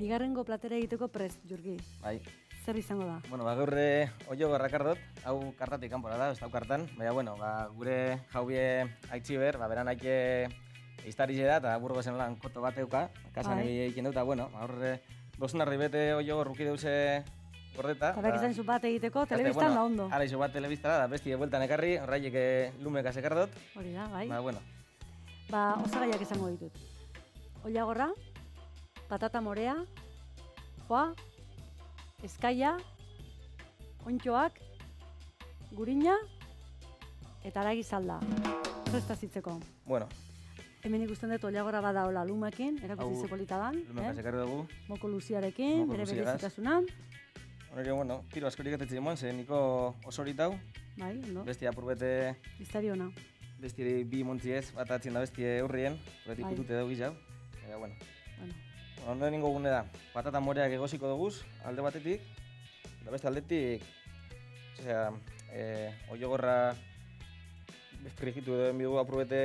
Bigarrengo platera egiteko prest, Jurgi. Bai. Zer izango da? Bueno, gaur oiogorra kardot, hau kartatik kanpora da, ez da kartan, baina bueno, gure jaubie aitziber, beran aike iztarize da, eta burgozen lan koto bat euka, kasan egin dut, eta bueno, horre, dozenarri bete oiogor ruki deuse gordeta. Eta izan zu bat egiteko, telebistan da ondo. Hala izu bat telebiztara, da besti bueltan ekarri, horraiek lumeka sekardot. Hori da, bai. Bueno. Osagaiak izango ditut. Oilagorra, patata morea, foie, eskaia, ontxoak, gurina eta aragi salda. Prestazitzeko. Bueno. Hemen ikusten dut oilagorra bada hola lumekin, erakutzi polita dan. Lumeka sekarri dugu. Moko luziarekin, bere berezitasunan. Honerio, bueno, tiro askorik etetzi emoan, ze niko osoritau. Bai, ondo. Bestia apurbete... Iztari hona. Besti bi montziez, bat atzien da bestie urrien, horretik putute dugu izau. Eta, bueno. Ondo ningo gune da, patata moreak egosiko duguz, alde batetik, eta beste aldetik, osea, oiogorra frigitu edo enbidu apurubete,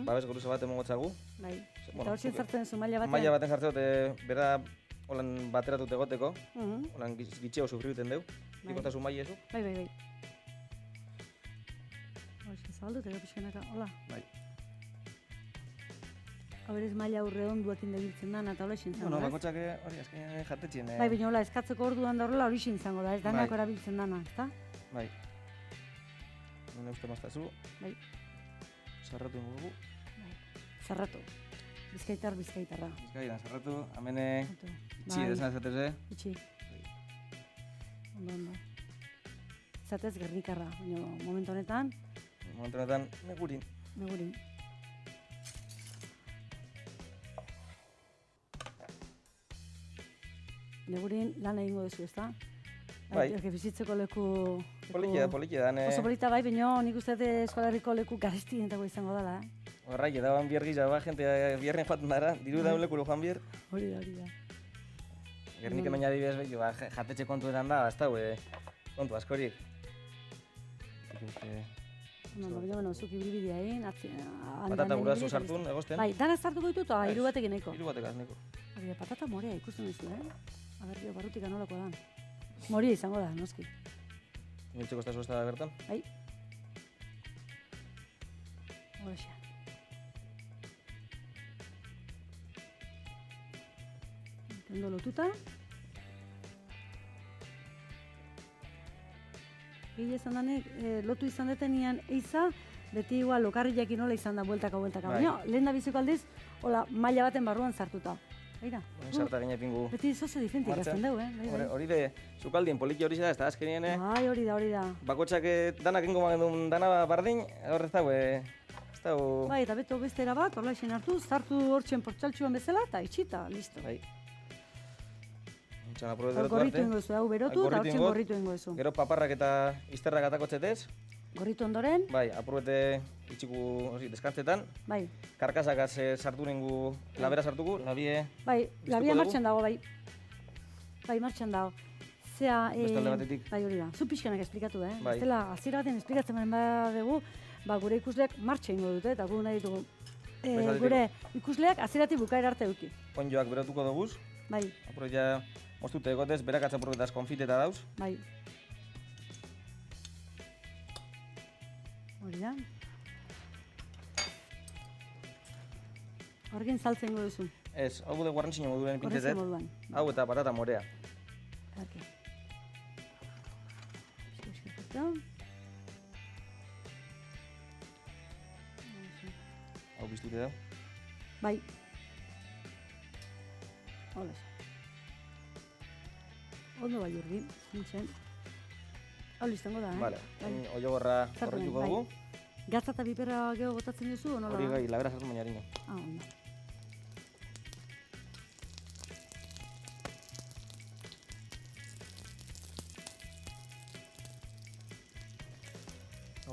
babes goruza bat emongotzagu. Bai, eta hor sartzen zu maila batean? Maila batean sartzen dute, bera holan bateratut egoteko, holan gitxeo sufribiten dugu, ikotazu maile ezu. Bai. Hor zabaldut ero pixkanaka, hola? Bai. Haberez maila urre onduakin debiltzen dana eta hola izin zango, Bueno, bakotxak hori azken jatetxien... Bai, baina hola, eskatzeko orduan da horrela hori izin zango da, ez danak erabiltzen dana, ezta? Bai. Nune uste maztazu. Bai. Zarratu ingo dugu. Bai. Zarratu. Bizkaitarra. Bizkaitan, zarratu. Hamene... Itxi, edezan ezateze. Itxi. Ondo. Zatez gernikarra, baina momentu honetan... Megurin. Negurin lan egingo duzu, ezta? Bai. Bizitzeko leku... Polikia da. Oso polita bai, baina nik uste Euskal Herriko leku garestienetako izango dela, Horrai, edaban bier gizau, jente bierren joaten dara, diru daun lekuro joan bier. Hori da. Gernik hemen jadibidez behitu, jatetxe kontuetan da, ez da, kontu askorik. Baina, zuki bilbidea egin, patata gurazu sartun, egosten? Bai, dana sartuko ditut, hiru batekin nahiko. Hiru batekaz nahiko. Patata morea ikusten duzu, Aber, barrutik anolako dan. Moria izango da, noski. Miltzeko estazu ez da bertan? Bai. Hoxa. Ondo lotuta. Gile izan danek, lotu izan detenian eiza, beti igual lokarriakin nola izan da bueltaka. Baina, lehen da biziko aldiz, hola, maila baten barruan sartuta. Baina. Sarta gine pingu. Beti zoze diferentik azten dugu, Hori de, zukaldien poliki hori da, ez da azkenien, Bai, hori da. Bakotxak danak ingo magendun dana bardin, horrez dago, ez dago... Bai, eta beto bestera bat, horla esen hartu, zartu hortxen portxaltxuan bezala, eta itxita, listo. Bai. Hortxan aprobet berotu gorritu ingo zu, hau berotu, eta hortxen gorritu ingo zu. Gero paparrak eta izterrak atakotzetez. Gorritu ondoren. Bai, aprobete itxiku deskantzetan. Bai. Karkasakaz sartu ningu, labera sartuko, labie... Bai, labia martxan dago, bai. Bai, martxan dago. Zea... Beste alde batetik. Bai, hori da. Zu pixkanak esplikatu, Bai. Ez dela, azira baten esplikatzen badugu, gure ikusleak martxa ingo dute, eta gu nahi ditugu. Gure ikusleak aziratik bukaera arte duki. Onjoak berotuko duguz. Bai. Apuro ja, mostute egotez, berak atzapurretaz konfiteta dauz. Bai. Hori da. Horgin saltzen duzu. Ez, hau bude guarrentzino moduren pintetet. Moduan. Hau eta patata morea. Ake. Hau biztute da. Bai. Hola. Ondo bai urdi, nintzen. Hau izango da, Vale, oiogorra horretuko dugu. Gatza eta biperra geho botatzen duzu, o nola? Hori gai, labera sartu baina harino. Ondo.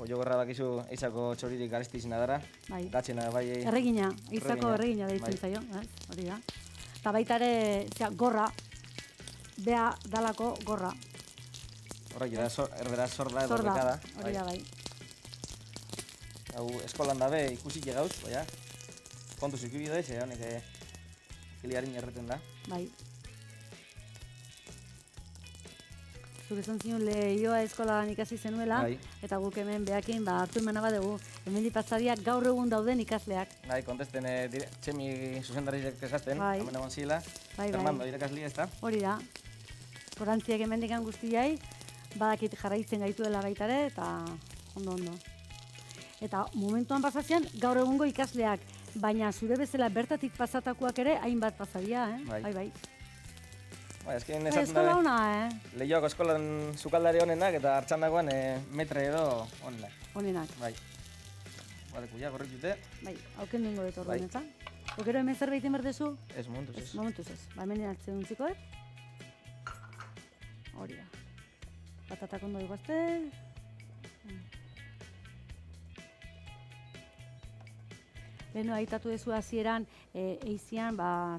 Oiogorra bakizu eizako txoririk garesti izena dara. Bai. Gatxena bai... Erregina, eizako erregina deitzen zaio, hori da. Eta baita ere, gorra, bea dalako gorra. Horrek, erberaz sorda edo bekada. Hori da, bai. Hau, eskolan dabe ikusik gauz, baina. Kontu zuki bidez, honek kiliarin erreten da. Bai. Zuk esan zion lehioa eskolan ikasi zenuela, Bai. eta guk hemen behakin hartu emana badugu. Hemendik pasariak gaur egun dauden ikasleak. Bai, kontesten txemi zuzendariak esasten, Bai. hemen egon zila. Bai. Fernando irakasli ez da? Hori da. Korantziak hemendikan guztiai, badakit jarraitzen gaituela baita ere, eta ondo. Eta momentuan pasatzen gaur egungo ikasleak, baina zure bezala bertatik pasatakoak ere hainbat pasadia, Bai. Bai. Bai, eskin Bai, esaten eskola da, ona, Leioako eskolan sukaldari honenak eta hartxandakoan metre edo honenak. Honenak. Bai. Badekuia, gorrik dute. Bai, hauken duengo dut Bai. orduan, eta? Okero hemen zerbait inberdezu? Ez, momentuz ez. Momentuz ez. Ba, hemen hartzen untzikoet. Hori da. Patatak ondo iguazte. Lehenu aitatu dezu hasieran eizian,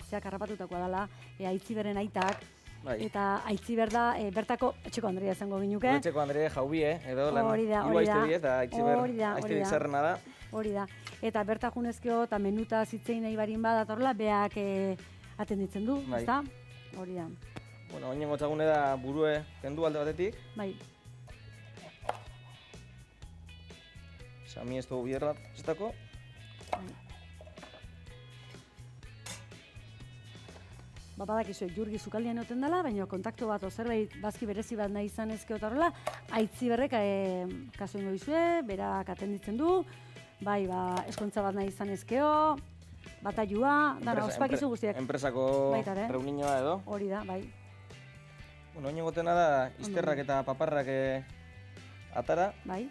zeak harrapatutakoa dela, Aitziberen aitak. Bai. Eta Aitziber da, bertako etxeko Andrea izango ginuke. Etxeko Andre Jaubie, edo lan Hori da, hiru hori da. aizteri eta Aitziber Hori da. aizteri zerrena da. Hori da. Eta berta junezkeo eta menuta zitzein nahi barin badatorla, beak atenditzen du, Bai. ezta? Hori da. Bueno, oinen gotzagune da burue kendu alde batetik. Bai. Sami ez dugu bierra zestako. Badakizu, Jurgi sukaldian egoten dela, baina kontaktu bat o zerbait bazki berezi bat nahi izan ezkeo eta horrela, Aitziberrek kasu ingo dizue, berak atenditzen du, bai, eskontza bat nahi izan ezkeo, batailua, dana, ospakizu guztiak. Enpresako Baita ere. reunioa edo. Hori da, bai. Bueno, oinen gotena da izterrak eta paparrak atara. Bai.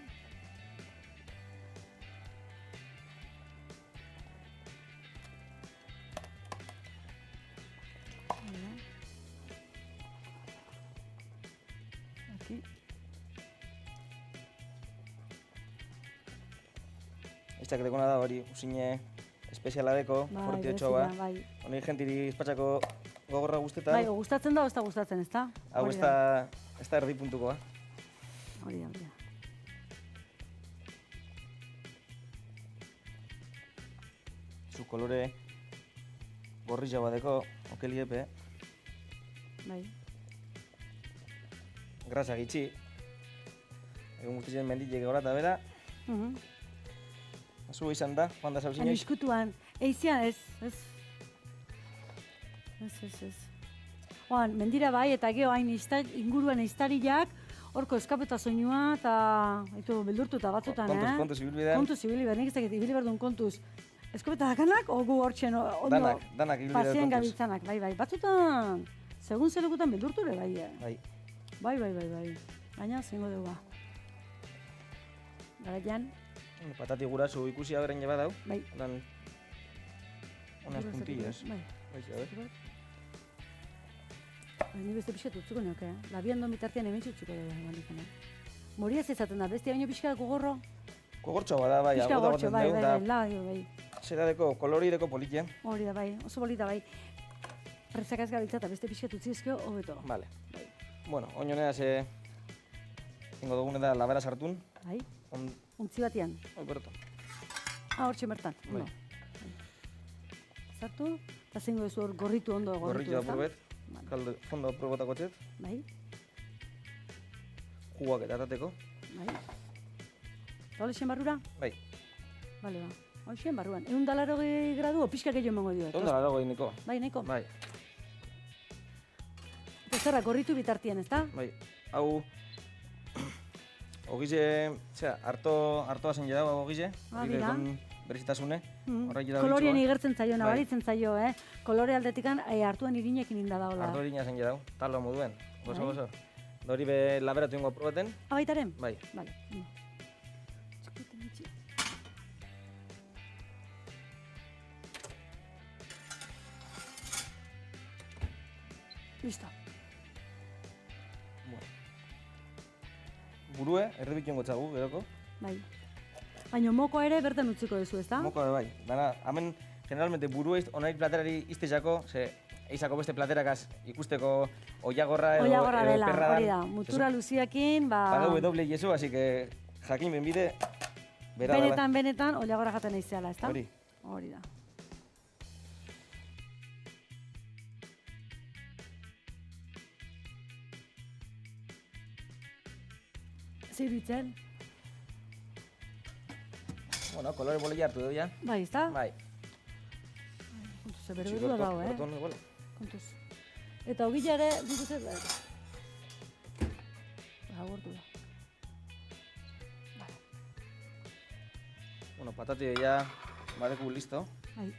Aquí. Eztak dekona da hori, usine espeziala deko, forti otxoa. Bai. Honi jentiri espatxako gogorra guztetan. Bai, gustatzen da o ez da gustatzen, ezta? Hau ez da erdi puntukoa. Hori da. Zu kolore gorri badeko, okeliepe, Bai. grasa gitxi. Egun guztien mendilek gora eta bera. Zu izan da, joan da zauzin Han joiz. iskutuan, eizian ez. Oan, mendira bai, eta geho hain inguruan eiztariak, horko eskapeta soinua, eta beldurtuta batzutan, Kontuz ibilbidea. Kontuz ibili behar, nik ez dakit, ibili behar duen kontuz. Eskapeta dakanak, ogu hortxen, ondo, Danak ibilbidea pasien kontuz. gabiltzanak, bai, batzutan, segun zelekutan beldurture, bai. Bai. Baina, zengo dugu. Garaian, Patati gurasu ikusi aberen jeba dau. bai. Unas puntillas. Bai. Hoxe, a ver. Ni beste pixkat utzuko neoke, labiandon bitartean hemen utzuko dugu. Moriaz ezaten da, bestia baino pixkat gogorro. Gogortxo bada, bai, Pixka agoda gortxo, baten bai, dugu, bai. zeradeko, kolorideko politien. Hori da, bai, oso bolita, bai. Prezak ez gabiltza eta beste pixkat utzi ezkeo, hobeto. Vale. Bueno, oinonea ingo dugune da labera sartun. Bai, untzi batian. Hoi berto. Hortxe bertan, Bai. ondo. Sartu, eta zingo duzu hor gorritu ondo gorritu. Gorritu ezta? apurubet. Vale. Kalde, fondo aprobetako txet. Bai, Juguak eta atateko. bai. Eta holexen barrura? Bai. Bale, ba. Holexen barruan. 180 gradu, o pixka gehiago emango dio. Ondo larago niko. Bai, nahiko. Bai. Eta zerra, gorritu bitartien, ezta? Bai. Hau... Ogize, hartoa zen jadau ogize. Bira. Berezitasune. Mm. Horrek jadau Kolorien bitxoa. igertzen zaio, nabaritzen zaio, Kolore aldetikan hartuan irinekin inda daola. Ardo irina zen jadau, talo moduen. Gozo, Bai. gozo. Dori be laberatu ingo probaten. Abaitaren? Bai. Bale. Txikuten itxi. Listo. Burue, erdibitu ingo txagu, geroko. Bai. Baina mokoa ere bertan utziko duzu, ezta? Moko bai. Dana, hemen generalmente burue onaik platerari iztezako, ze eizako beste platerakaz ikusteko oiagorra edo Oiagorra dela, perra hori da. Mutura luziakin, Pagau doble yeso, así que jakin benbide, bera dela. benetan, oiagorra jaten aizeala, ezta? Hori. Hori da. Ziritzen. Bueno, kolore bolilla hartu dugu ja. Bai, ez da? Bai. Kontuz, berberdua dago, Broton, igual. Kontuz. Eta ogila ere, nik uste, agortu da. Bueno, patati ja badeku listo. Bai.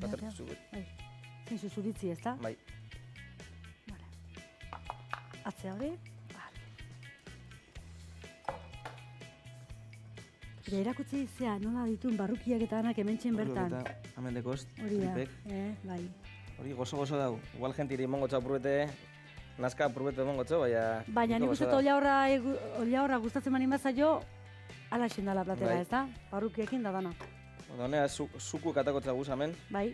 Patati zuet. Bai. Zin zuzuritzi, ez da? Bai. Vale. Atzea hori. Eta erakutzi zea, nola dituen barrukiak eta anak hementxen bertan. Eta hemen dekoz, Hori da, tripek. bai. Hori gozo dau. Igual jentiri emongo txau probete, nazka probete emongo txau, baina nik uste olla horra gustatzen mani mazaio, ala xendala platera, Bai. ez da? Barrukiekin da dana. Eta honea, zuku katako txaguz hemen. Bai.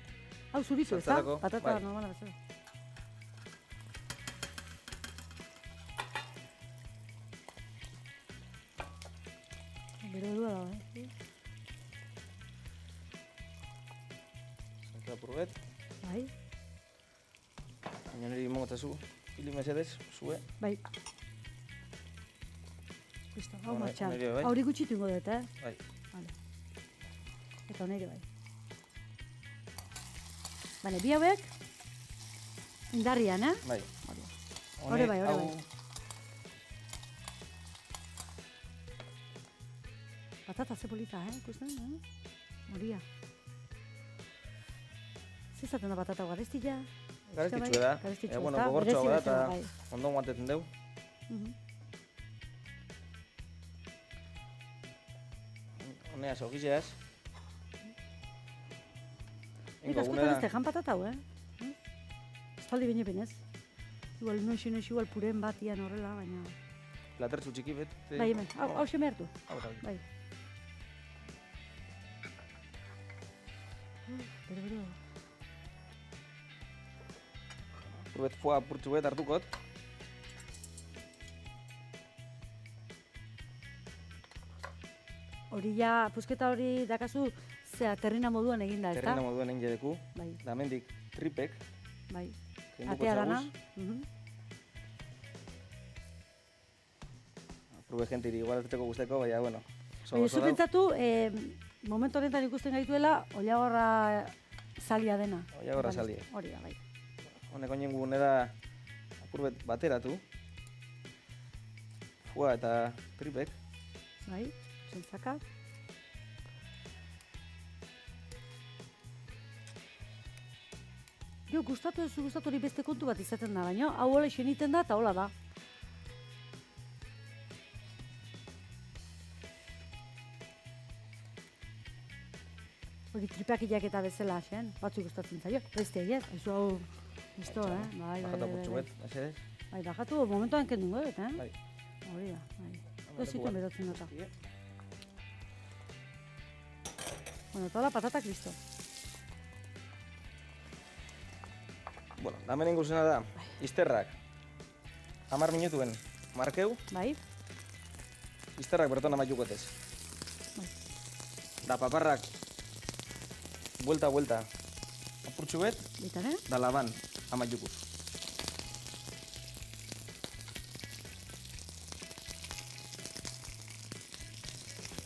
Hau zuritu, ez da? Saltzarako, Patata bai. normala bezala. Bero dua dago, Zantzara probet. Bai, Baina niri emongo txazu. Hili mesedez, zue. bai. Listo, hau Bueno, martxan. nire bai. Hauri gutxitu ingo dut, Bai. Vale. Eta nire bai. Bale, bi hauek, indarrian, Bai. Hori bai, hori bai. Patata ze polita, ikusten, Moria. Zizaten da patata garestila. Garestitxue da. Garestitxue, Bueno, ezta? gogortxoa Berezi da bezala, eta bai. ondo guantetzen deu. Mhm. Honea, sokizeaz. Eta askotan ez tejan patata hau, Espaldi bine benez. Igual noixo igual puren batian horrela, baina... Platertzu txiki bet. Bai, hemen, hau xeme hartu. Bai. Bero. Probet foa purtsu bet hartukot. Hori ja, pusketa hori dakazu, zea, terrina moduan eginda, ez da? Terrina moduan egin jedeku. Bai, Da hemendik tripek. bai. kenduko Atea dana. txaguz. Probe jentiri igual hartzeko guzteko, baina, bueno. Baina, zu pentsatu, momentu honetan ikusten gaituela, Ollagorra salia dena. Ollagorra salia. Hori da, bai. Honek oinen gugunera apurbet bateratu. Fua eta tripek. Bai, zentzaka. Jo, gustatu ez gustatu hori beste kontu bat izaten da, baina hau hola xeniten da eta hola da. Hori tripakiak eta bezala, xen, batzuk gustatzen zaio. Beste ez, haizu hau, listo, Bai, Bajata purtsu bet, mesedez. Bai, bajatu, momentuan kendungo dut, Bai. Hori da, bai. Dozituen berotzen dut. Bueno, toda la patatak listo. Bueno, damen inguzena da, izterrak. 10 minutuen markeu, Bai, izterrak berton amaitukotez. Bai. Da paparrak, buelta, apurtxu bet, bitan, da laban amaitukuz.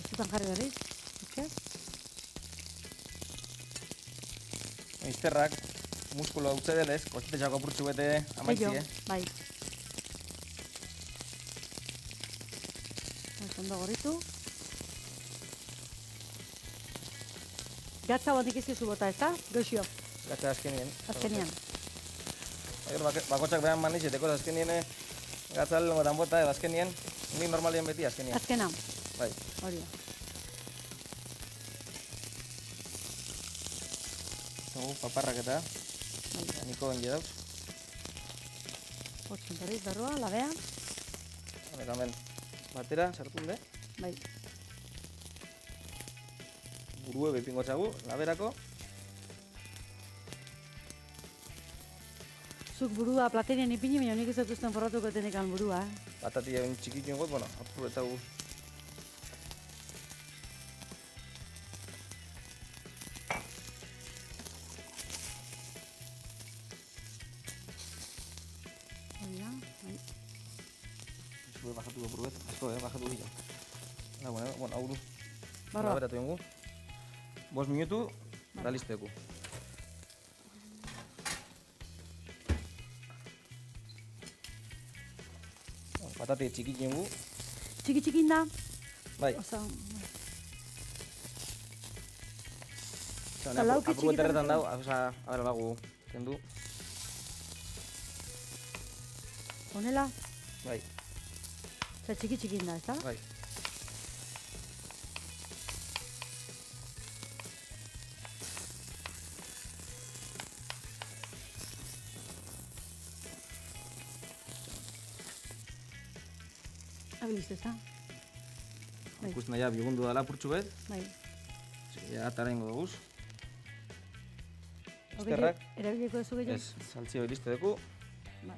Zutan jarri berriz, izkaz? Izterrak, muskulo hautze delez, kostetxako apurtxu bete amaitzie. Bai. Ondo gorritu. Gatza batik ez dizu bota, ezta? Goxio, Gatza azkenien. azkenian. Bakotxak behan manizeteko azkenien gatza lengotan bota, azkenien, nik normalien beti azkenien. Azkena, Bai. hori da. Dugu, paparrak eta, Bai. niko onge dauz. Hotzen berriz barrua, labea. Honek hemen batera, sartun de. Bai. Burue bepingo txagu, laberako. Zuk burua platerien ipini, baina nik ez dut usten forratuko tenekan burua. Batati egin txikikin got, bueno, apur eta gu. Hori da, bai. Zue bajatu apurret, asko, bajatu bila. Bueno, hau du. Barra. Beratu jongu. 5 minutu, da listeku. Patate txiki jongu. Txiki da. Bai. Osa, Apurret erretan dau, abera bagu, kendu. honela, Bai, oza, txiki da, ez da? bai. Listo, ez da? Bai. Ikusten daia bigundu dala purtsu bet. Bai. Ja, atara ingo duguz. Eskerrak. Erabiliko duzu gehiago? Ez, saltzio listo dugu. Bai.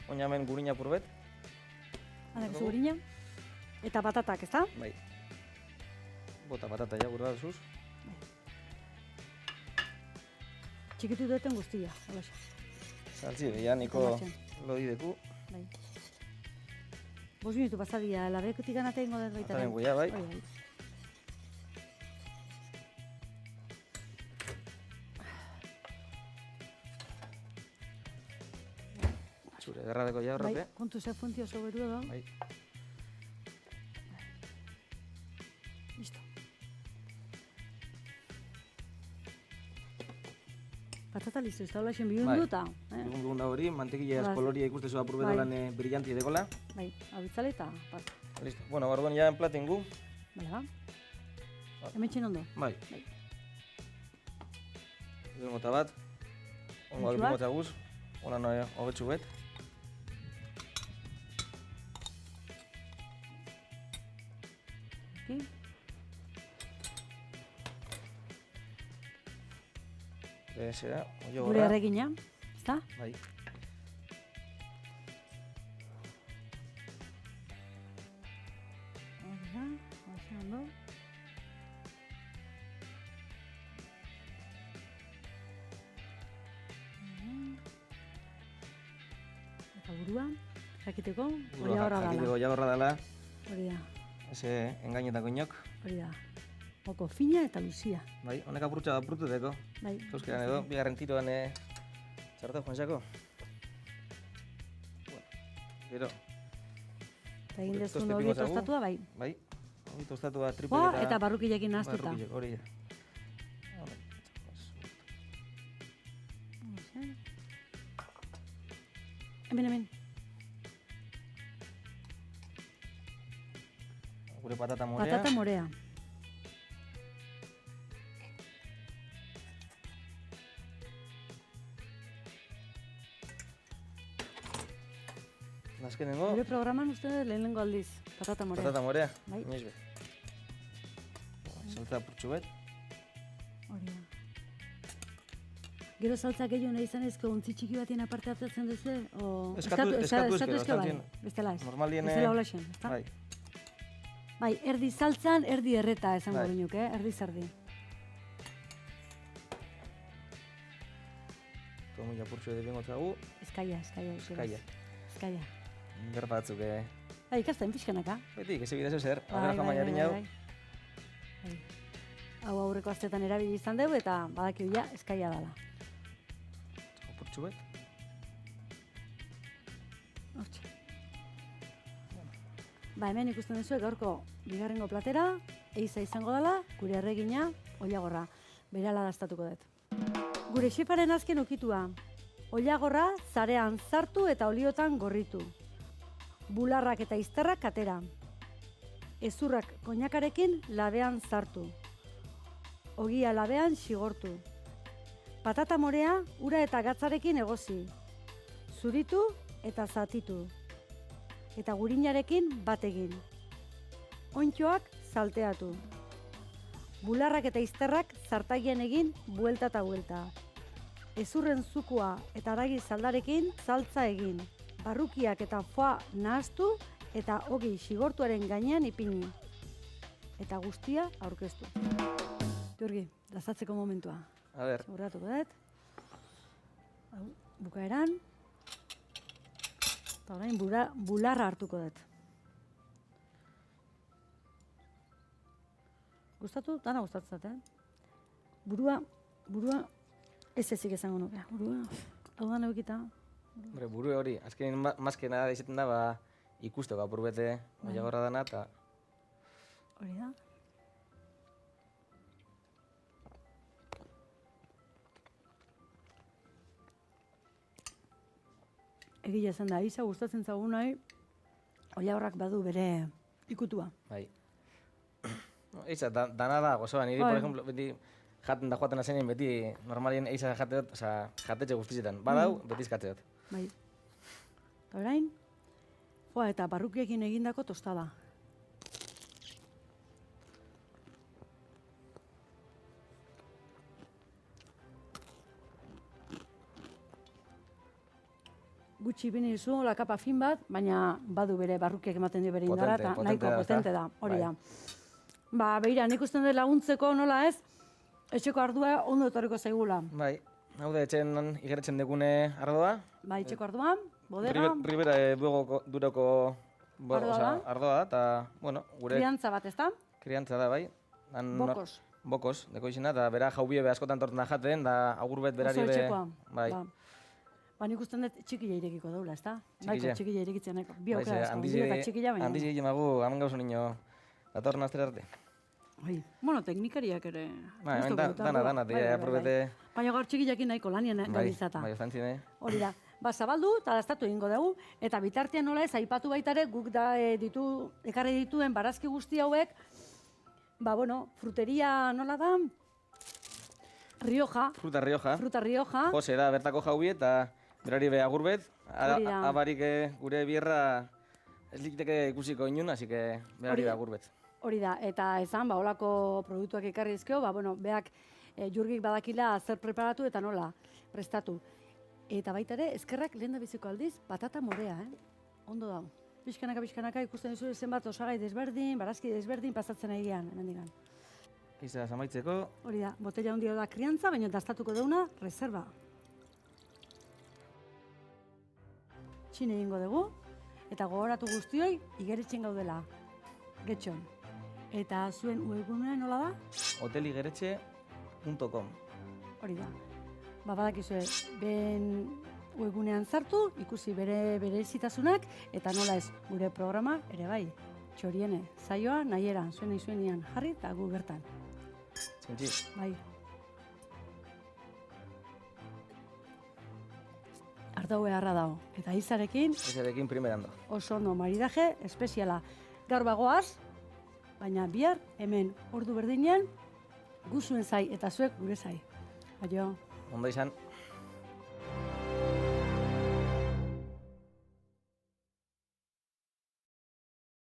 Oina hemen gurina purbet. Hadak zugurina. Eta batatak, ez da? Bai. Bota patata ja gure duzuz. Txikitu duten guztia, halaxe. Saltzio, ja niko lodi deku. Bai. 5 minutu pasadia, labekotik ganate ingo den baita. Ataren guia, bai. Zure, gerradeko ja horrepe. Bai, kontu ze funtio oso beru edo. Bai. Listo. Patata listo, ez da hola bihundu eta. Bigun da hori, mantekilla koloria ikustezu apurbe dolan brillanti dekola. Bai, abitzale eta pat. Listo. Bueno, orduan ja enplatingu. Bale, ba? Hemen txen ondo? Bai. Bai. Edo mota bat. Ongo albi mota guz. Ona noe hogetxu bet. Zera, oio gure erregina, ez da? Bai. Hori da, hori ondo. Eta burua, jakiteko, hori horra dala. Jakiteko horra dala. Hori da. Eze engainetako inok. Hori da. Oko fina eta luzia. Bai, honek apurtza da apurtuteko. Bai. Euskeran edo, bigarren tiroan txartu joan xako. Gero. Eta egin dezun hori tostatua, bai. Bai, hori tostatua triple eta barrukilekin nahaztuta. Barrukilek, hori da. Hemen. Gure patata morea. Patata morea. Azkenengo. Gure programan uste lehenengo aldiz, patata morea. Patata morea? Bai. Inoiz be. Saltza purtsu bet. Hori da. Gero saltza gehiago nahi izanezko untzi txiki batien aparte hartatzen duzu? Eskatu ezke bai. Bestela ez. Normalien. Bestela holaxen, ezta? Bai. Bai, erdi saltzan, erdi erreta esango binuk, erdi zardi. Tomu japurtsu edo bengotzagu. Eskaia. Eskaia. Gertatzuk, Bai, ikasten pixkanaka. Betik, eze bidezu zer, aurrera jamaiarin jau. Hau aurreko astetan erabili izan dugu eta badakiu ja eskaia dela. Japurtsu bet. Hortxe. Ba, hemen ikusten duzu gaurko bigarrengo platera, eiza izango dela, gure erregina, oilagorra. Berehala dastatuko dut. Gure xefaren azken okitua. Oilagorra zarean zartu eta oliotan gorritu. Bularrak eta izterrak atera. Ezurrak koinakarekin labean zartu. Ogia labean xigortu. Patata morea ura eta gatzarekin egozi. Zuritu eta zatitu. Eta gurinarekin bat egin. Ontxoak salteatu. Bularrak eta izterrak zartaian egin buelta eta buelta. Ezurren zukua eta haragi zaldarekin saltza egin. Barrukiak eta foa nahaztu eta ogi xigortuaren gainean ipini. Eta guztia aurkeztu. Jurgi, lasatzeko momentua. A ber. Seguratuko dut. Bukaeran. Eta orain bularra hartuko dut. Gustatu? Dana gustatzen zait, Burua ez ezik esango nuke. Burua, hau da neukita. Buru hori, azkenin maskena izaten da, ikusteko apurbete oiagorra dana, eta... Hori da. Egia esan da, Isa gustatzen zagun nahi, oiagorrak badu bere ikutua. Bai. Eiza, dana da, gozoa, niri, por ejemplo, beti jaten da joaten azenean, beti normalien eiza jateot, jatetxe guztitzetan. Badau, beti izkatzeot. Bai. Eta orain, eta barrukiekin egindako tostada. Gutxi bini dizu, lakapa fin bat, baina badu bere barrukiek ematen dio bere indara, eta nahiko potente da, hori da. Ba, behira, nik usten dut laguntzeko nola ez, etxeko ardua ondo etorriko zaigula. Bai, hau da etxen igeretzen degune ardoa. Bai, etxeko ardua, bodega. Ribera duroko ardoa da, eta, bueno, gure... Kriantza bat, ez da? Kriantza da, bai. Bokos. Bokos, deko izena, eta bera jaubie be askotan torten da jaten, da agurbet berari be... Oso etxekoa. Bai. Ba, nik usten dut txikila irekiko daula, ez da? Txikila. Txikila irekitzen nahiko. Bi aukera asko, eta txikila baina. Handiz egin magu, hamen gauzu niño, datorren astera arte. Bueno, teknikariak ere... Ba, hemen dana, aprobete... Baina gaur txikilakin nahiko lanien gabiltzata. Bai, ostantzine. Hori da. Ba, zabaldu eta daztatu egingo dugu, eta bitartean nola ez, aipatu baitare, guk da ekarri dituen barazki guzti hauek, ba, bueno, fruteria nola da? Rioja. Fruta Rioja. Fruta Rioja. Jose da bertako jaubi eta berari be agurbet. Abarik gure bierra ez likiteke ikusiko inun, así que berari be agurbet. Hori da, eta esan, ba, holako produktuak ekarri ezkeo, ba, bueno, beak Jurgik badakila zer preparatu eta nola prestatu. Eta baita ere, eskerrak lehen da biziko aldiz, patata morea, Ondo da. Pixkanaka ikusten dizu zenbat osagai desberdin, barazki desberdin pasatzen egian, hemendikan. Iza, zamaitzeko. Hori da, botella handia da kriantza, baina dastatuko deuna, reserva. Txin egingo dugu, eta gogoratu guztioi, igeritzen gaudela. Getxon. Eta zuen webgunea nola da? hoteligeretxe.com. Hori da. Ba, badakizue, ben webgunean sartu, ikusi bere zitasunak, eta nola ez, gure programa ere bai. Txoriene, zaioa, nahieran, zuenian jarri, eta gu bertan. Zintzi. Bai. Ardau beharra dago. Eta izarekin... Izarekin primerando. Oso ondo, maridaje, espeziala. Gaur bagoaz, baina bihar, hemen, ordu berdinean, guzuen zai, eta zuek gure zai. Aio. Ondo izan.